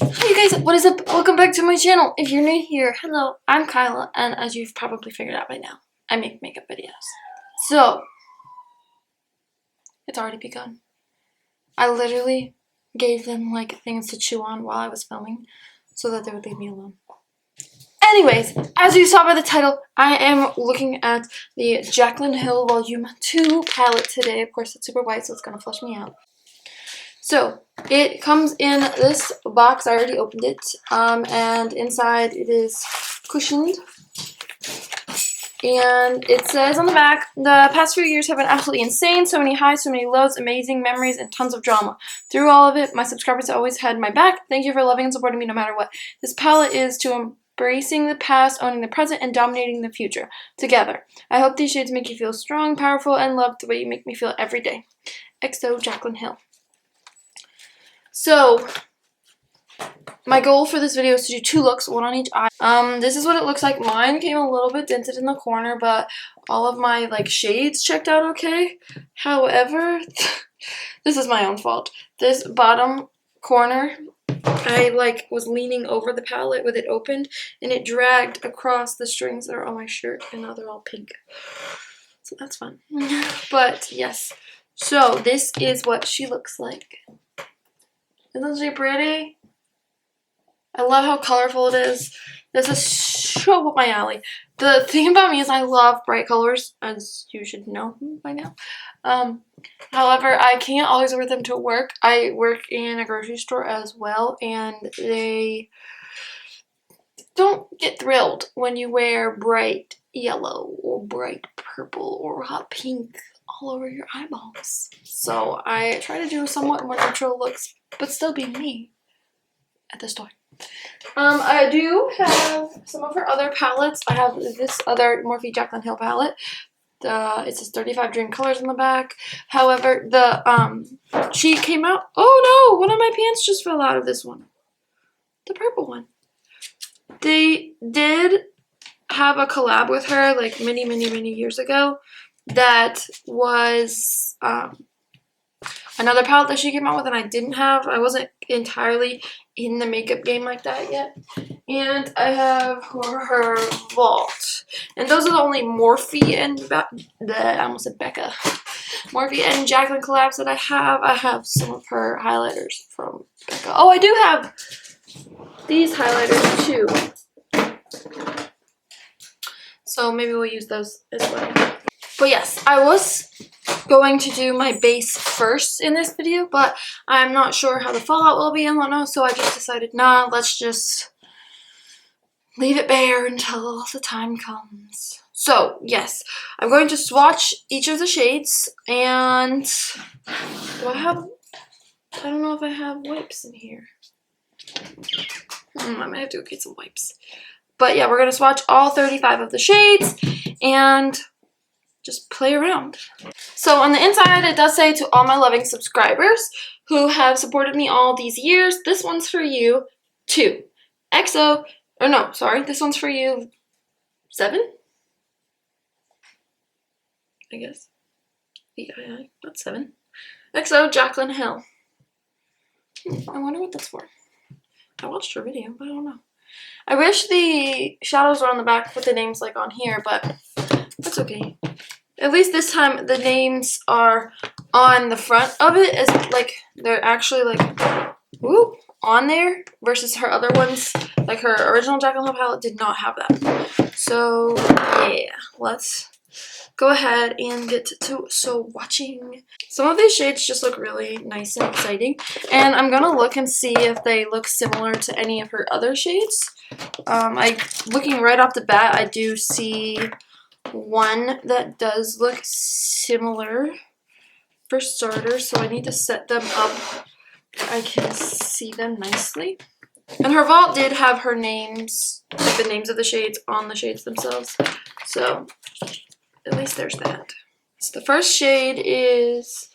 Hi you guys, what is up? Welcome back to my channel. If you're new here, hello, I'm Kyla, and as you've probably figured out by now, I make makeup videos. So, it's already begun. I literally gave them like things to chew on while I was filming so that they would leave me alone. Anyways, as you saw by the title, I am looking at the JACLYN Hill Volume 2 palette today. Of course, it's super white, so it's gonna flush me out. So, it comes in this box. I already opened it, and inside it is cushioned. And it says on the back, the past few years have been absolutely insane. So many highs, so many lows, amazing memories, and tons of drama. Through all of it, my subscribers have always had my back. Thank you for loving and supporting me no matter what. This palette is to embracing the past, owning the present, and dominating the future together. I hope these shades make you feel strong, powerful, and loved the way you make me feel every day. XO JACLYN Hill. So, my goal for this video is to do 2 looks, one on each eye. This is what it looks like. Mine came a little bit dented in the corner, but all of my like shades checked out okay. However, this is my own fault. This bottom corner, I was leaning over the palette with it opened, and it dragged across the strings that are on my shirt, and now they're all pink. So that's fun. But yes, so this is what she looks like. Isn't she pretty? I love how colorful it is. This is so up my alley. The thing about me is I love bright colors, as you should know by now. However, I can't always wear them to work. I work in a grocery store as well, and they don't get thrilled when you wear bright yellow or bright purple or hot pink all over your eyeballs. So I try to do somewhat more neutral looks, but still be me at the store. I do have some of her other palettes. I have this other Morphe JACLYN Hill palette. It says 35 Dream Colors on the back. However, she came out. Oh no! One of my pants just fell out of this one. The purple one. They did have a collab with her like many years ago. That was another palette that she came out with, and I didn't have. I wasn't entirely in the makeup game like that yet. And I have her Vault. And those are the only Morphe and I almost said Becca. Morphe and JACLYN collabs that I have. I have some of her highlighters from Becca. Oh, I do have these highlighters too. So maybe we'll use those as well. But yes, I was going to do my base first in this video, but I'm not sure how the fallout will be and whatnot, so I just decided, nah, let's just leave it bare until the time comes. So, yes, I'm going to swatch each of the shades, and I don't know if I have wipes in here. I might have to go get some wipes. But yeah, we're going to swatch all 35 of the shades, and just play around. So on the inside, it does say, to all my loving subscribers who have supported me all these years, this one's for you, 2. XO, or no, sorry, this one's for you, 7? I guess. EII, that's 7. XO, JACLYN Hill. I wonder what that's for. I watched her video, but I don't know. I wish the shadows were on the back with the names like on here, but that's okay. At least this time the names are on the front of it, as like they're actually like on there, versus her other ones, like her original JACLYN Hill palette did not have that. So yeah, let's go ahead and get to swatching. Some of these shades just look really nice and exciting, and I'm gonna look and see if they look similar to any of her other shades. Looking right off the bat, I do see one that does look similar for starters, so I need to set them up where I can see them nicely. And her Vault did have her names, like the names of the shades on the shades themselves, so at least there's that. So the first shade is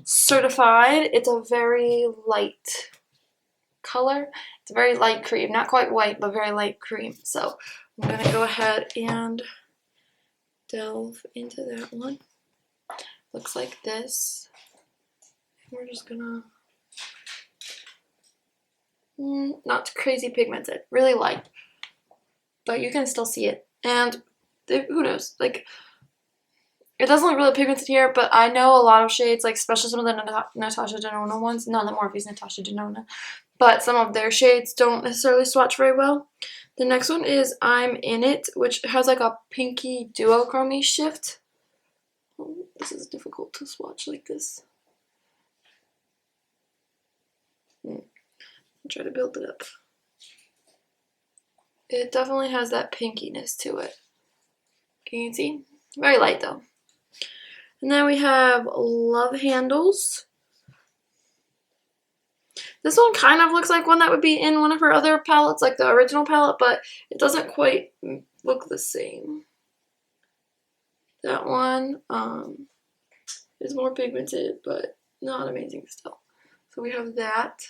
Certified. It's a very light color. It's a very light cream, not quite white, but very light cream. So I'm gonna go ahead and delve into that one. Looks like this. We're just gonna not crazy pigmented, really light, but you can still see it. And who knows, like, it doesn't look really pigmented here, but I know a lot of shades, like especially some of the Natasha Denona ones, not the Morphe's Natasha Denona, but some of their shades don't necessarily swatch very well. The next one is I'm In It, which has like a pinky duochrome shift. Oh, this is difficult to swatch like this. I'll try to build it up. It definitely has that pinkiness to it. Can you see? Very light though. And then we have Love Handles. This one kind of looks like one that would be in one of her other palettes, like the original palette, but it doesn't quite look the same. That one is more pigmented, but not amazing still. So we have that.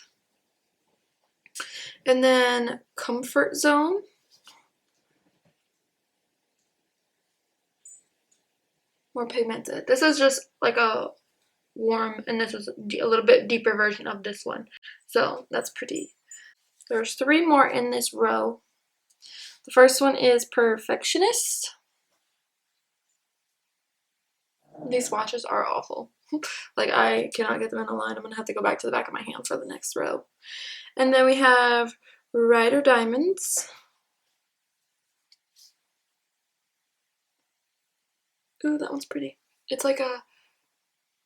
And then Comfort Zone. More pigmented. This is just like a warm, and this is a little bit deeper version of this one. So that's pretty. There's 3 more in this row. The first one is Perfectionist. These swatches are awful. Like, I cannot get them in a line. I'm going to have to go back to the back of my hand for the next row. And then we have Rider Diamonds. Ooh, that one's pretty. It's like a,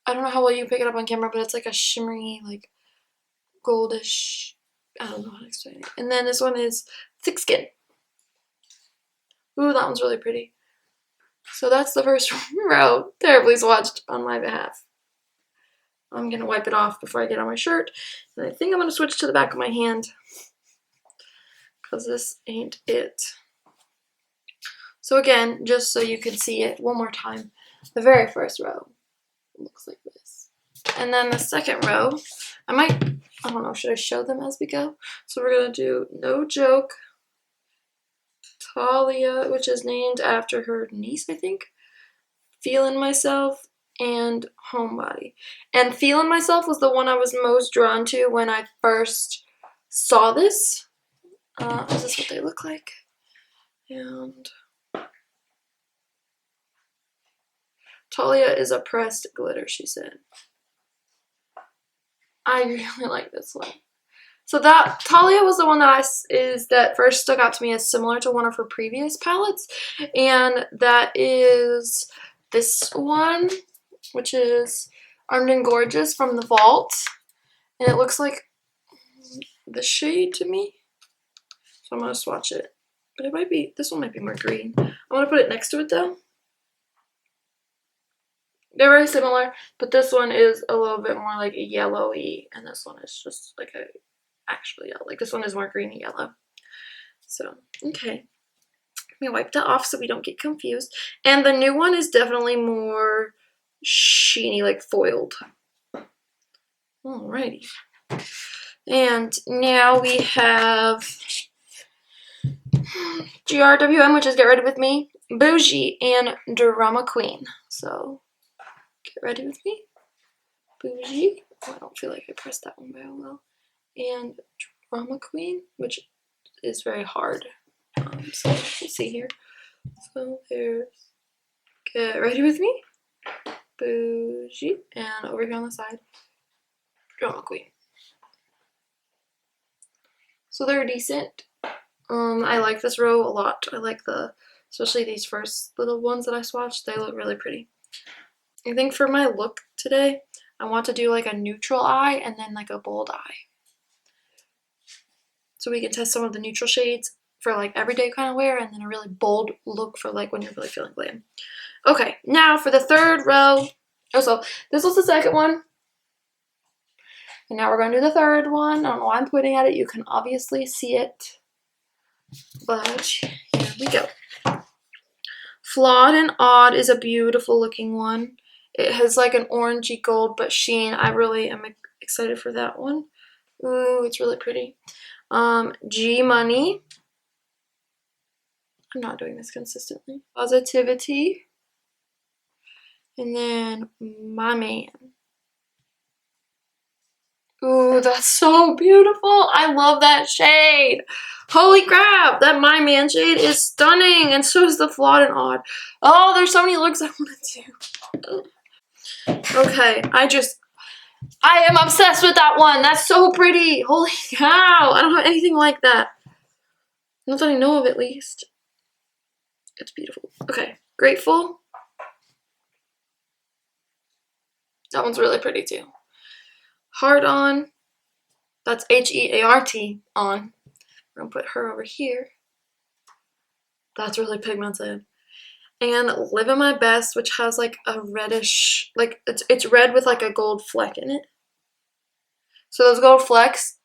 I don't know how well you pick it up on camera, but it's like a shimmery, like goldish, I don't know how to explain it. And then this one is Thick Skin. Ooh, that one's really pretty. So that's the first row, terribly swatched on my behalf. I'm going to wipe it off before I get on my shirt. And I think I'm going to switch to the back of my hand, because this ain't it. So again, just so you can see it one more time, the very first row looks like this. And then the second row, I don't know, should I show them as we go? So we're going to do No Joke, Talia, which is named after her niece, I think, Feeling Myself, and Homebody. And Feeling Myself was the one I was most drawn to when I first saw this. This is what they look like. And Talia is a pressed glitter, she said. I really like this one. So that Talia was the one that first stuck out to me as similar to one of her previous palettes, and that is this one, which is Armed and Gorgeous from the Vault, and it looks like the shade to me. So I'm gonna swatch it, but this one might be more green. I'm gonna put it next to it though. They're very similar, but this one is a little bit more like yellowy, and this one is just like a actual yellow. Like, this one is more greeny yellow. So, okay. Let me wipe that off so we don't get confused. And the new one is definitely more sheeny, like foiled. Alrighty. And now we have GRWM, which is Get Ready With Me, Bougie, and Drama Queen. So, get ready with me. Bougie. Oh, I don't feel like I pressed that one very well. And Drama Queen, which is very hard. So we'll see here. So there's Get Ready With Me, Bougie, and over here on the side, Drama Queen. So they're decent. I like this row a lot. I like especially these first little ones that I swatched. They look really pretty. I think for my look today, I want to do like a neutral eye and then like a bold eye. So we can test some of the neutral shades for like everyday kind of wear, and then a really bold look for like when you're really feeling glam. Okay, now for the third row. Oh, so this was the second one. And now we're going to do the third one. I don't know why I'm pointing at it. You can obviously see it. But here we go. Flawed and Odd is a beautiful looking one. It has like an orangey gold but sheen. I really am excited for that one. Ooh, it's really pretty. G Money. I'm not doing this consistently. Positivity. And then My Man. Ooh, that's so beautiful. I love that shade. Holy crap, that My Man shade is stunning, and so is the Flawed and Odd. Oh, there's so many looks I want to do. Okay, I am obsessed with that one. That's so pretty. Holy cow, I don't have anything like that. Not that I know of, at least. It's beautiful. Okay, Grateful. That one's really pretty too. Heart On. That's H-E-A-R-T on. We're gonna put her over here. That's really pigmented. And Living My Best, which has like a reddish, like it's red with like a gold fleck in it. So those gold flecks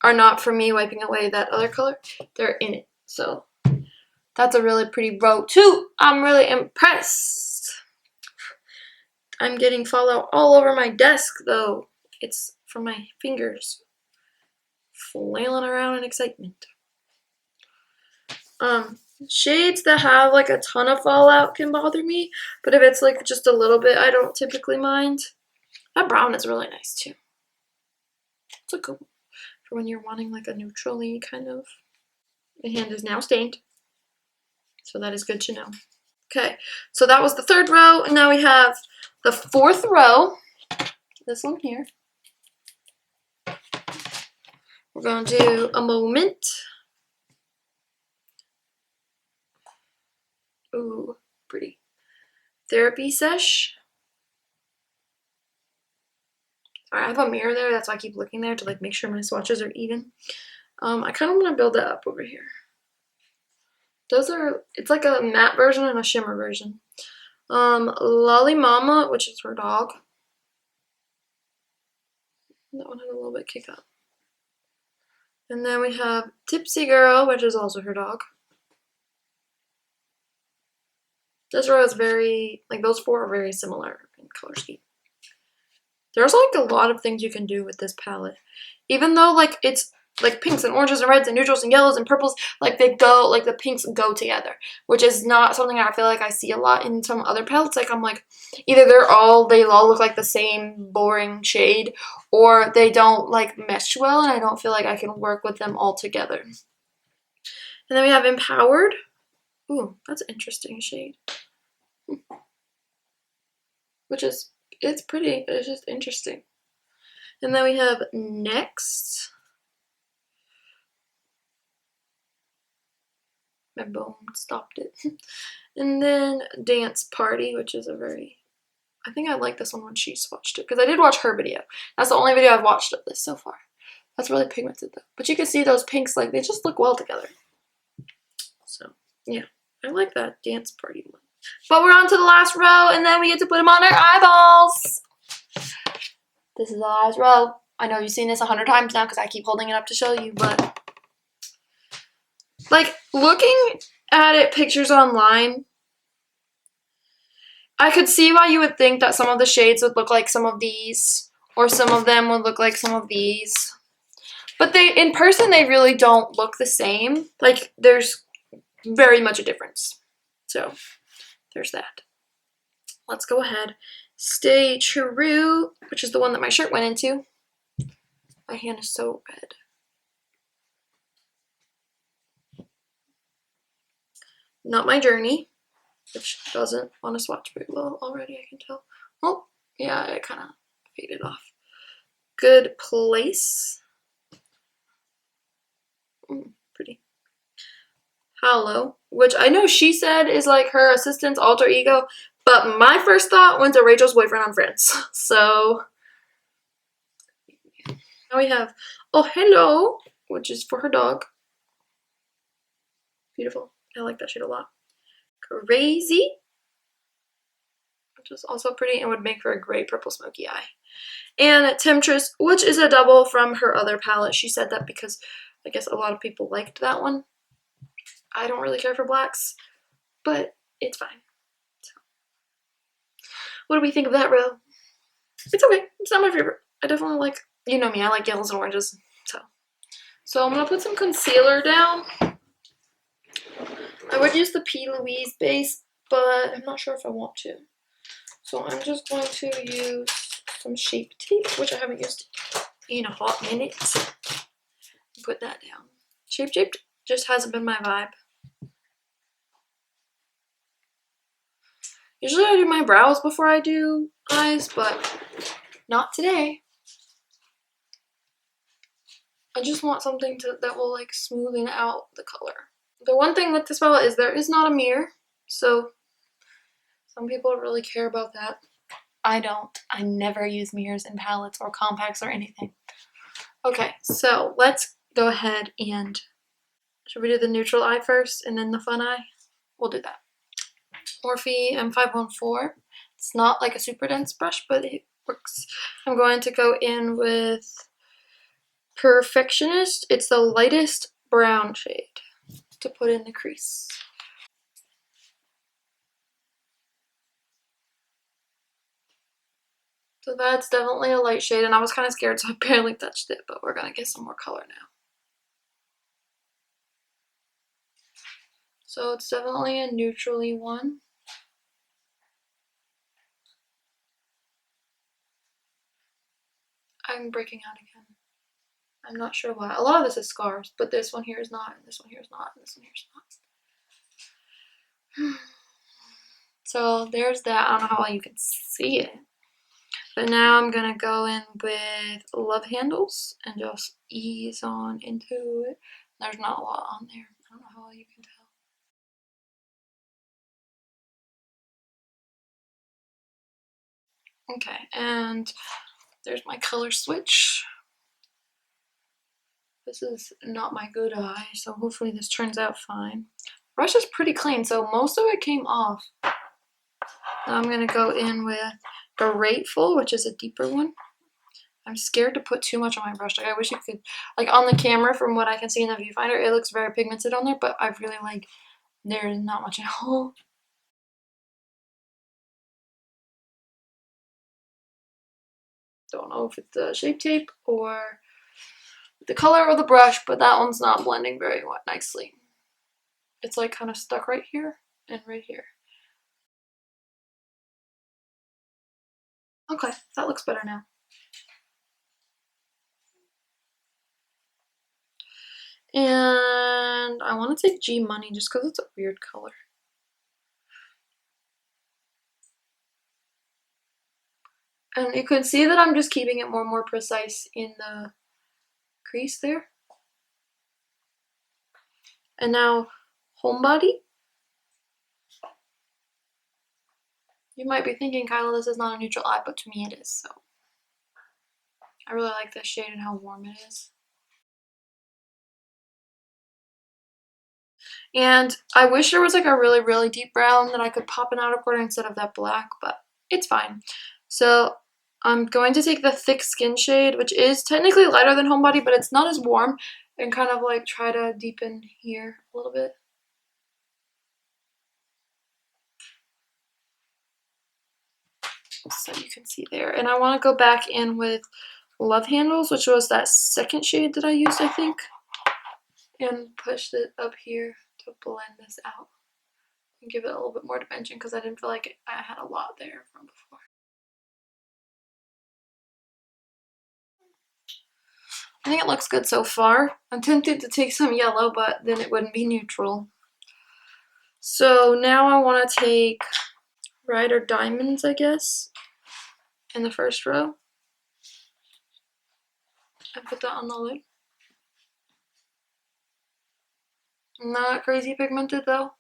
are not for me wiping away that other color. They're in it. So that's a really pretty row too. I'm really impressed. I'm getting fallout all over my desk though. It's from my fingers flailing around in excitement. Shades that have like a ton of fallout can bother me, but if it's like just a little bit, I don't typically mind. That brown is really nice too. It's a good one for when you're wanting like a neutrally kind of. My hand is now stained, so that is good to know. Okay, so that was the third row, and now we have the fourth row. This one here. We're going to do A Moment. Ooh, pretty. Therapy Sesh. Sorry, I have a mirror there, that's why I keep looking there to like make sure my swatches are even. I kind of want to build that up over here. Those are, it's like a matte version and a shimmer version. Lolly Mama, which is her dog. That one had a little bit kick up. And then we have Tipsy Girl, which is also her dog. This row is very, like those four are very similar in color scheme. There's like a lot of things you can do with this palette. Even though like it's like pinks and oranges and reds and neutrals and yellows and purples, like they go, like the pinks go together, which is not something I feel like I see a lot in some other palettes. Like I'm like, either they all look like the same boring shade, or they don't like mesh well, and I don't feel like I can work with them all together. And then we have Empowered. Ooh, that's an interesting shade. Which is, it's pretty, but it's just interesting. And then we have Next. My bone stopped it. And then Dance Party, which is a very, I think I like this one when she swatched it, because I did watch her video. That's the only video I've watched of this so far. That's really pigmented though. But you can see those pinks, like they just look well together. So yeah, I like that Dance Party one. But we're on to the last row, and then we get to put them on our eyeballs. This is the last row. I know you've seen this 100 times now because I keep holding it up to show you, but like looking at it, pictures online, I could see why you would think that some of the shades would look like some of these, or some of them would look like some of these. But they, in person, they really don't look the same. Like there's very much a difference. So there's that. Let's go ahead. Stay True, which is the one that my shirt went into. My hand is so red. Not My Journey, which doesn't want to swatch very well already, I can tell. Oh, yeah, it kind of faded off. Good Place. Pretty. Hollow, which I know she said is like her assistant's alter ego, but my first thought went to Rachel's boyfriend on Friends. So now we have Oh Hello, which is for her dog. Beautiful. I like that shade a lot. Crazy, which is also pretty and would make for a great purple smoky eye. And Temptress, which is a double from her other palette. She said that because I guess a lot of people liked that one. I don't really care for blacks, but it's fine. So, what do we think of that row? It's okay. It's not my favorite. I definitely like, you know me, I like yellows and oranges. So I'm going to put some concealer down. I would use the P. Louise base, but I'm not sure if I want to. So I'm just going to use some Shape Tape, which I haven't used in a hot minute. Put that down. Shaped just hasn't been my vibe. Usually I do my brows before I do eyes, but not today. I just want something that will like smoothen out the color. The one thing with this palette is there is not a mirror, so some people really care about that. I don't. I never use mirrors in palettes or compacts or anything. Okay, so let's go ahead and, should we do the neutral eye first and then the fun eye? We'll do that. Morphe M514. It's not like a super dense brush, but it works. I'm going to go in with Perfectionist. It's the lightest brown shade to put in the crease. So that's definitely a light shade, and I was kind of scared, so I barely touched it, but we're going to get some more color now. So it's definitely a neutrally one. I'm breaking out again. I'm not sure why. A lot of this is scars, but this one here is not, and this one here is not, and this one here is not. So there's that. I don't know how well you can see it. But now I'm going to go in with Love Handles and just ease on into it. There's not a lot on there. I don't know how well you can tell. Okay, and there's my color switch. This is not my good eye, so hopefully this turns out fine. Brush is pretty clean, so most of it came off. Now I'm going to go in with Grateful, which is a deeper one. I'm scared to put too much on my brush. Like, I wish you could, like on the camera, from what I can see in the viewfinder, it looks very pigmented on there, but I really like, there's not much at all. Don't know if it's the Shape Tape or the color of the brush, but that one's not blending very nicely. It's like kind of stuck right here and right here. Okay, that looks better now. And I want to take G Money just because it's a weird color. And you can see that I'm just keeping it more precise in the crease there. And now Homebody. You might be thinking, Kyla, this is not a neutral eye, but to me it is, so. I really like this shade and how warm it is. And I wish there was like a really deep brown that I could pop an outer corner instead of that black, but it's fine. So I'm going to take the Thick Skin shade, which is technically lighter than Homebody, but it's not as warm, and kind of like try to deepen here a little bit. So you can see there. And I want to go back in with Love Handles, which was that second shade that I used, I think, and push it up here to blend this out and give it a little bit more dimension because I didn't feel like I had a lot there from before. I think it looks good so far. I'm tempted to take some yellow, but then it wouldn't be neutral. So now I want to take Ride or Diamonds, I guess, in the first row. And put that on the lid. Not crazy pigmented though.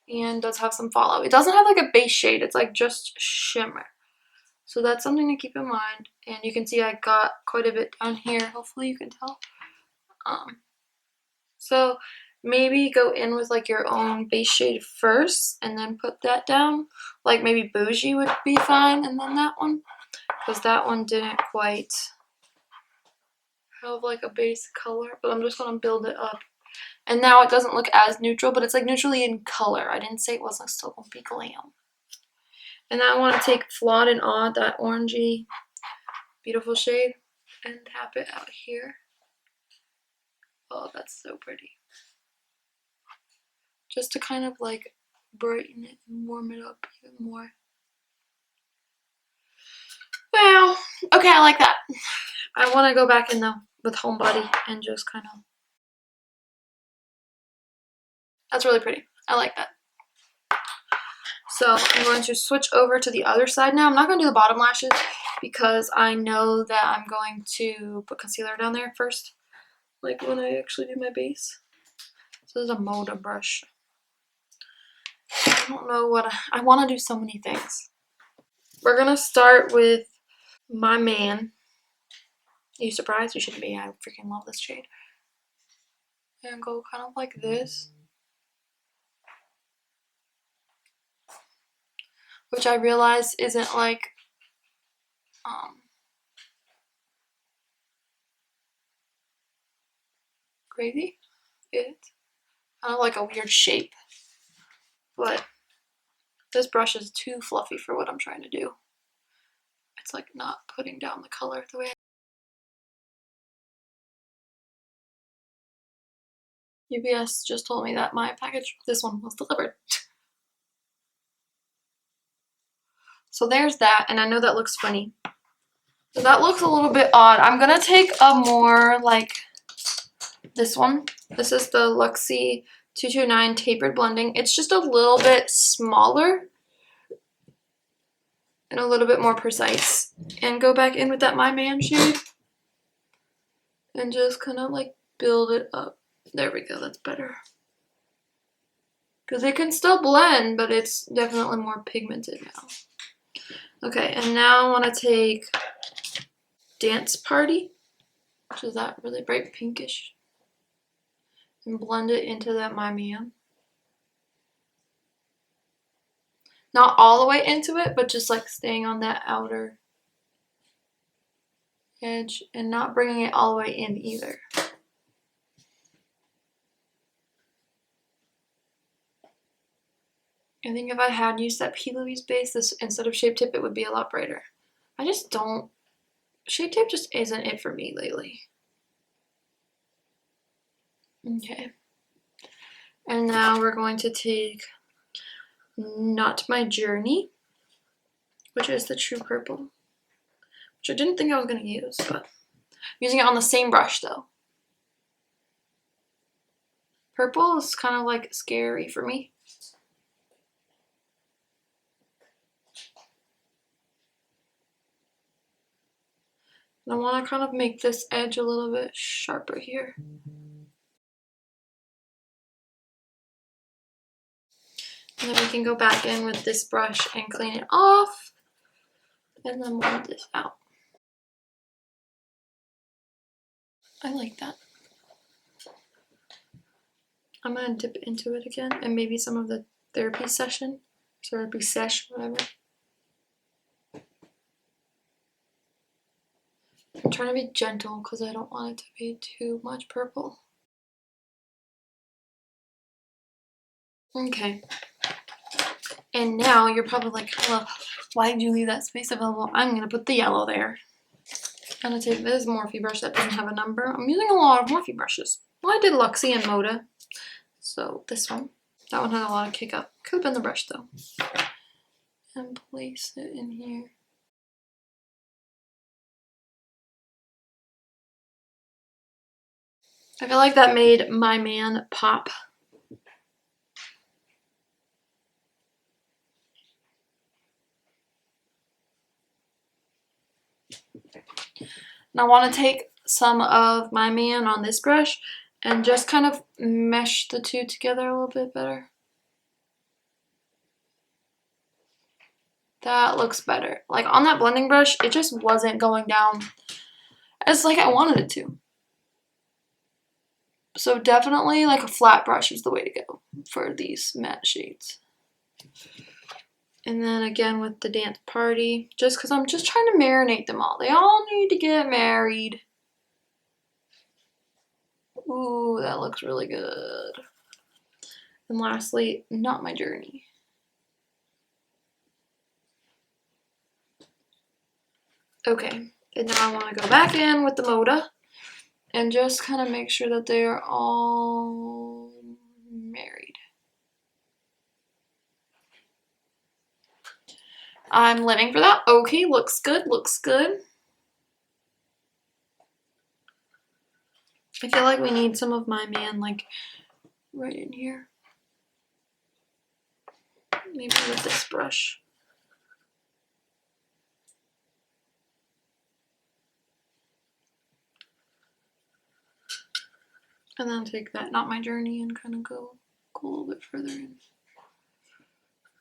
And does have some fallout. It doesn't have like a base shade, it's like just shimmer. So that's something to keep in mind. And you can see I got quite a bit down here. Hopefully you can tell. So maybe go in with like your own base shade first and then put that down. Like maybe Bougie would be fine, and then that one. Because that one didn't quite have like a base color. But I'm just going to build it up. And now it doesn't look as neutral, but it's like neutrally in color. I didn't say it wasn't still going to be glam. And now I want to take Flawed and Odd, that orangey, beautiful shade, and tap it out here. Oh, that's so pretty. Just to kind of like brighten it and warm it up even more. Well, okay, I like that. I want to go back in though with Homebody and just kind of. That's really pretty. I like that. So I'm going to switch over to the other side now. I'm not going to do the bottom lashes because I know that I'm going to put concealer down there first, like when I actually do my base. So this is a Moda brush. I don't know what I want to do so many things. We're going to start with my man. Are you surprised? You shouldn't be. I freaking love this shade. And go kind of like this. Which I realize isn't like crazy. It's kind of like a weird shape. But this brush is too fluffy for what I'm trying to do. It's like not putting down the color the way UPS just told me that my package, this one, was delivered. So there's that, and I know that looks funny. So that looks a little bit odd. I'm gonna take a more like this one. This is the Luxie 229 Tapered Blending. It's just a little bit smaller and a little bit more precise. And go back in with that My Man shade and just kind of like build it up. There we go, that's better. Because it can still blend, but it's definitely more pigmented now. Okay, and now I want to take Dance Party, which is that really bright pinkish, and blend it into that My Man. Not all the way into it, but just like staying on that outer edge and not bringing it all the way in either. I think if I had used that P. Louise base this instead of Shape Tape, it would be a lot brighter. I just don't. Shape Tape just isn't it for me lately. Okay. And now we're going to take Not My Journey, which is the True Purple, which I didn't think I was going to use, but I'm using it on the same brush though. Purple is kind of like scary for me. And I want to kind of make this edge a little bit sharper here. And then we can go back in with this brush and clean it off. And then blend this out. I like that. I'm going to dip into it again and maybe some of the therapy sesh, whatever. I'm trying to be gentle because I don't want it to be too much purple. Okay. And now you're probably like, well, why did you leave that space available? I'm going to put the yellow there. I'm going to take this Morphe brush that doesn't have a number. I'm using a lot of Morphe brushes. Well, I did Luxie and Moda. So this one. That one had a lot of kick up. Could have been the brush though. And place it in here. I feel like that made My Man pop. And I want to take some of My Man on this brush and just kind of mesh the two together a little bit better. That looks better. Like on that blending brush, it just wasn't going down as like I wanted it to. So definitely like a flat brush is the way to go for these matte shades. And then again with the Dance Party, just because I'm just trying to marinate them all. They all need to get married. Ooh, that looks really good. And lastly, Not My Journey. Okay, and now I want to go back in with the Moda and just kind of make sure that they're all married. I'm living for that. Okay, looks good, looks good. I feel like we need some of my man like right in here. Maybe with this brush. And then take that Not My Journey and kind of go a little bit further in.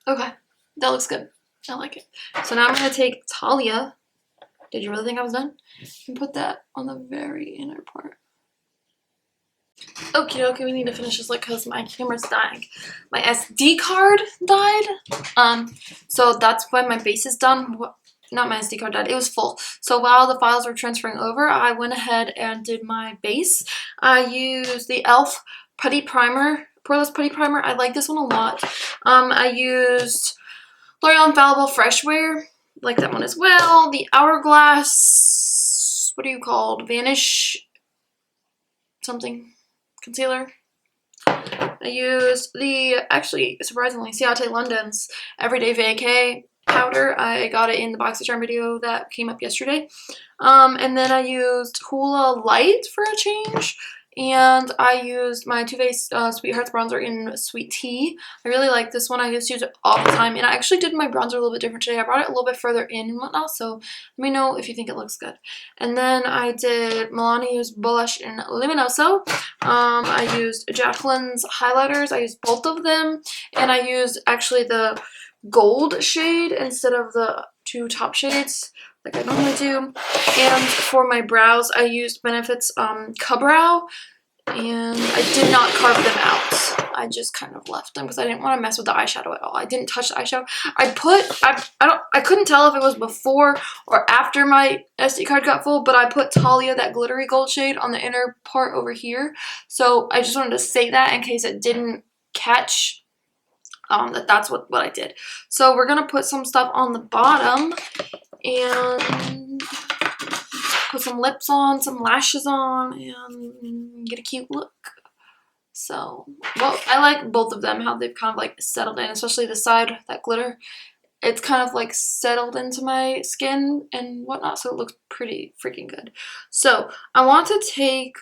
Okay, that looks good. I like it. So now I'm going to take Talia. Did you really think I was done? And put that on the very inner part. Okay, we need to finish this look because my camera's dying. My SD card died. So that's when my base is done. Not my SD card died, it was full. So while the files were transferring over, I went ahead and did my base. I used the e.l.f. Putty Primer, Poreless Putty Primer. I like this one a lot. I used L'Oreal Infallible Fresh Wear, like that one as well. The Hourglass, what are you called? Vanish something concealer. I used the, actually, surprisingly, Ciate London's Everyday Vacay powder. I got it in the BOXYCHARM video that came up yesterday. And then I used Hoola Light for a change. And I used my Too Faced Sweethearts bronzer in Sweet Tea. I really like this one. I just use it all the time. And I actually did my bronzer a little bit different today. I brought it a little bit further in and whatnot. So let me know if you think it looks good. And then I did Milani's Blush in Luminoso. I used JACLYN's highlighters. I used both of them. And I used actually the gold shade instead of the two top shades like I normally do. And for my brows, I used Benefit's Ka-Brow, and I did not carve them out. I just kind of left them because I didn't want to mess with the eyeshadow at all. I didn't touch the eyeshadow. I couldn't tell if it was before or after my SD card got full, but I put Talia, that glittery gold shade, on the inner part over here. So I just wanted to say that in case it didn't catch that's what I did. So we're gonna put some stuff on the bottom and put some lips on, some lashes on, and get a cute look. So, well, I like both of them, how they've kind of like settled in, especially the side, that glitter. It's kind of like settled into my skin and whatnot, so it looks pretty freaking good. So I want to take,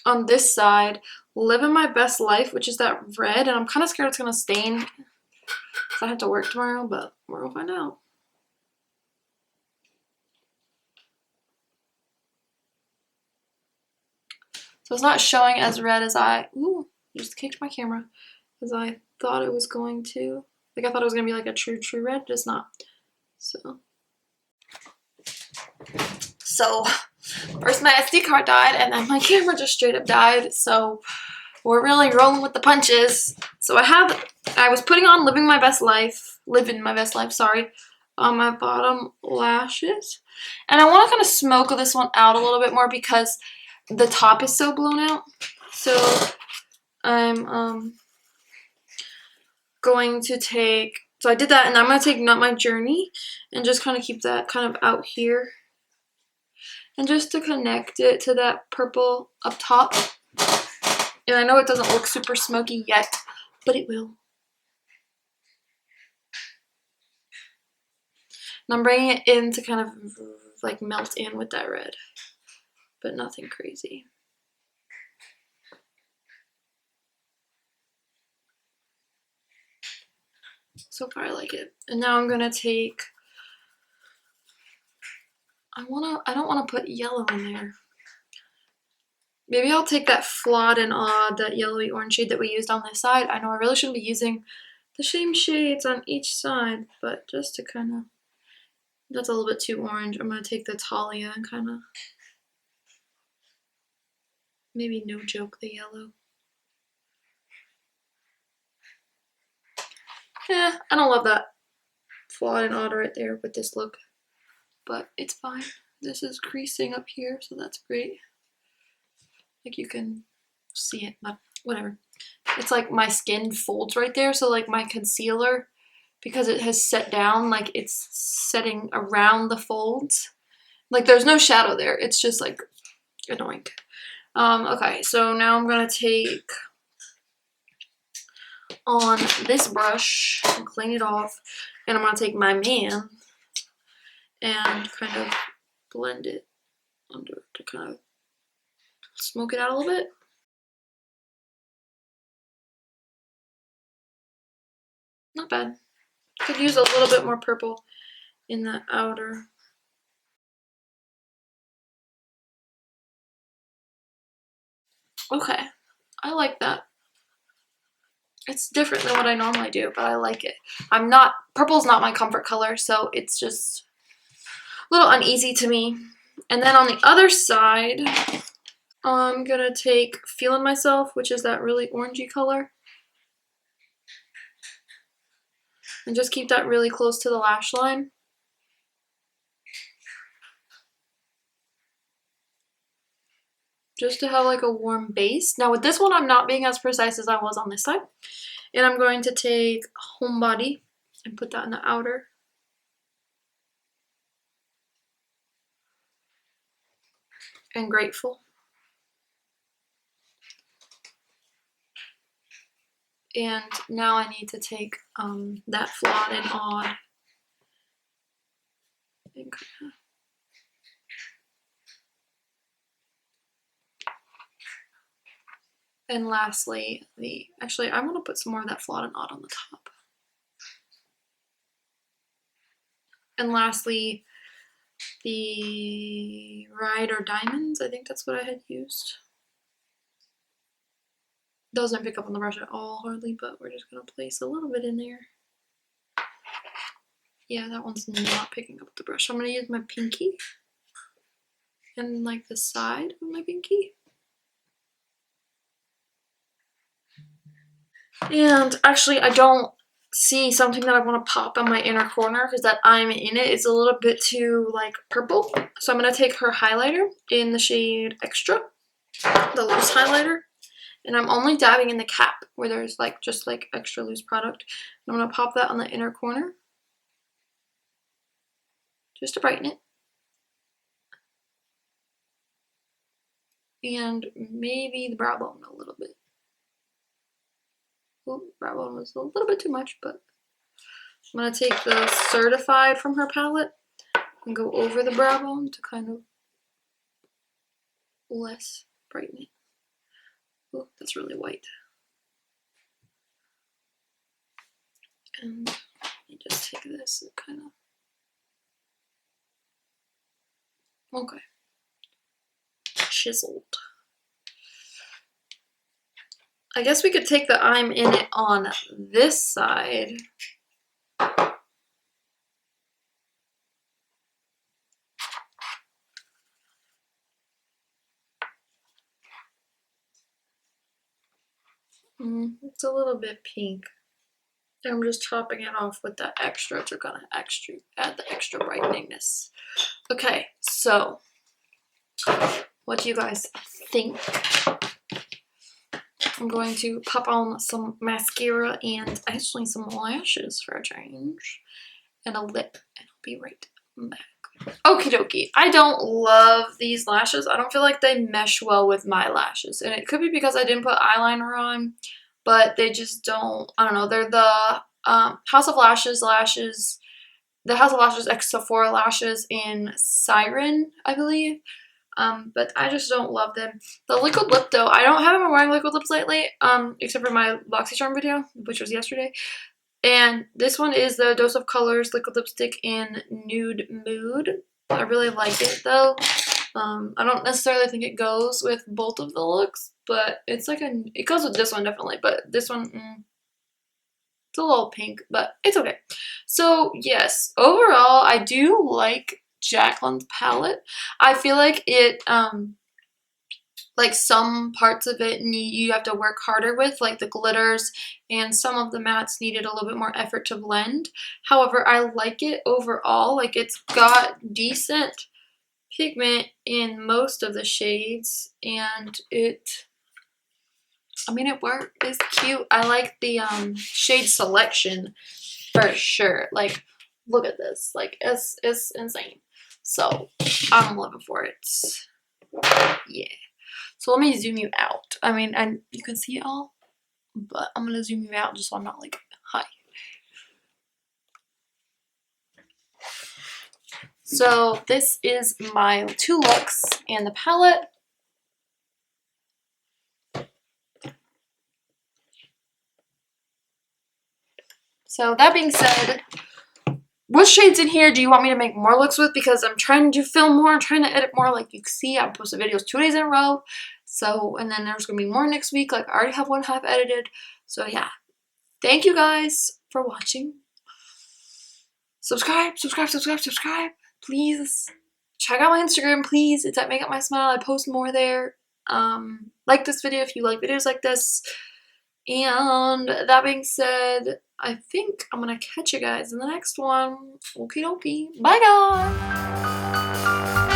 on this side, Living My Best Life, which is that red, and I'm kind of scared it's going to stain because I have to work tomorrow, but we're going to find out. So it's not showing as red as I just kicked my camera, as I thought it was going to. Like, I thought it was going to be like a true red, but it's not. So first my SD card died, and then my camera just straight up died, so we're really rolling with the punches. So I was putting on Living My Best Life, sorry, on my bottom lashes. And I want to kind of smoke this one out a little bit more because the top is so blown out. So I'm going to take, so I did that, and I'm going to take Not My Journey and just kind of keep that kind of out here. And just to connect it to that purple up top. And I know it doesn't look super smoky yet, but it will. And I'm bringing it in to kind of like melt in with that red, but nothing crazy. So far I like it. And now I'm gonna take, I don't wanna put yellow in there. Maybe I'll take that Flawed and Odd, that yellowy orange shade that we used on this side. I know I really shouldn't be using the same shades on each side, but just to kind of, that's a little bit too orange. I'm going to take the Talia and kind of, maybe No Joke the yellow. Yeah, I don't love that Flawed and Odd right there with this look, but it's fine. This is creasing up here, so that's great. Like, you can see it, but whatever. It's like my skin folds right there, so like my concealer, because it has set down, like it's setting around the folds. Like, there's no shadow there. It's just like annoying. Okay, so now I'm gonna take on this brush and clean it off, and I'm gonna take my man and kind of blend it under to kind of smoke it out a little bit. Not bad. Could use a little bit more purple in the outer. Okay, I like that. It's different than what I normally do, but I like it. Purple's not my comfort color, so it's just a little uneasy to me. And then on the other side, I'm gonna take Feeling Myself, which is that really orangey color. And just keep that really close to the lash line. Just to have like a warm base. Now with this one, I'm not being as precise as I was on this side. And I'm going to take Homebody and put that in the outer. And Grateful. And now I need to take that Flawed and Odd and kind of and lastly, actually I'm gonna put some more of that Flawed and Odd on the top. And lastly, the Ride or Diamonds, I think that's what I had used. Doesn't pick up on the brush at all hardly, but we're just gonna place a little bit in there. Yeah, that one's not picking up the brush. So I'm gonna use my pinky and like the side of my pinky. And actually I don't see something that I want to pop on my inner corner because that I'm in it is a little bit too like purple. So I'm going to take her highlighter in the shade Extra, the loose highlighter. And I'm only dabbing in the cap where there's like just like extra loose product. And I'm going to pop that on the inner corner just to brighten it. And maybe the brow bone a little bit. Oh, brow bone was a little bit too much, but I'm going to take the Certified from her palette and go over the brow bone to kind of less brighten it. Oh, that's really white. And you just take this and kind of, okay, chiseled. I guess we could take the I'm in it on this side. It's a little bit pink. I'm just topping it off with that extra to kind of add the extra brighteningness. Okay, so what do you guys think? I'm going to pop on some mascara and actually some lashes for a change and a lip, and I'll be right back. Okie dokie. I don't love these lashes. I don't feel like they mesh well with my lashes, and it could be because I didn't put eyeliner on, but they just don't. I don't know. They're the House of Lashes the House of Lashes X Sephora lashes in Siren, I believe. But I just don't love them. The liquid lip though, I haven't been wearing liquid lips lately, except for my BOXYCHARM video, which was yesterday. And this one is the Dose of Colors liquid lipstick in Nude Mood. I really like it though. I don't necessarily think it goes with both of the looks, but it's like it goes with this one definitely, but this one, it's a little pink, but it's okay. So yes, overall, I do like JACLYN's palette. I feel like it, like some parts of it you have to work harder with, like the glitters, and some of the mattes needed a little bit more effort to blend. However, I like it overall. Like it's got decent pigment in most of the shades, and it worked. It's cute. I like the shade selection for sure. Like, look at this. Like, it's insane. So, I'm living for it. Yeah. So, let me zoom you out. And you can see it all, but I'm going to zoom you out just so I'm not like, hi. So this is my 2 looks and the palette. So that being said, what shades in here do you want me to make more looks with? Because I'm trying to film more, I'm trying to edit more. Like you can see, I posted videos 2 days in a row. So, and then there's going to be more next week. Like I already have one half edited. So yeah, thank you guys for watching. Subscribe. Please check out my Instagram, please. It's at Make Up My Smile. I post more there. Like this video if you like videos like this. And that being said, I think I'm gonna catch you guys in the next one. Okie dokie. Bye guys!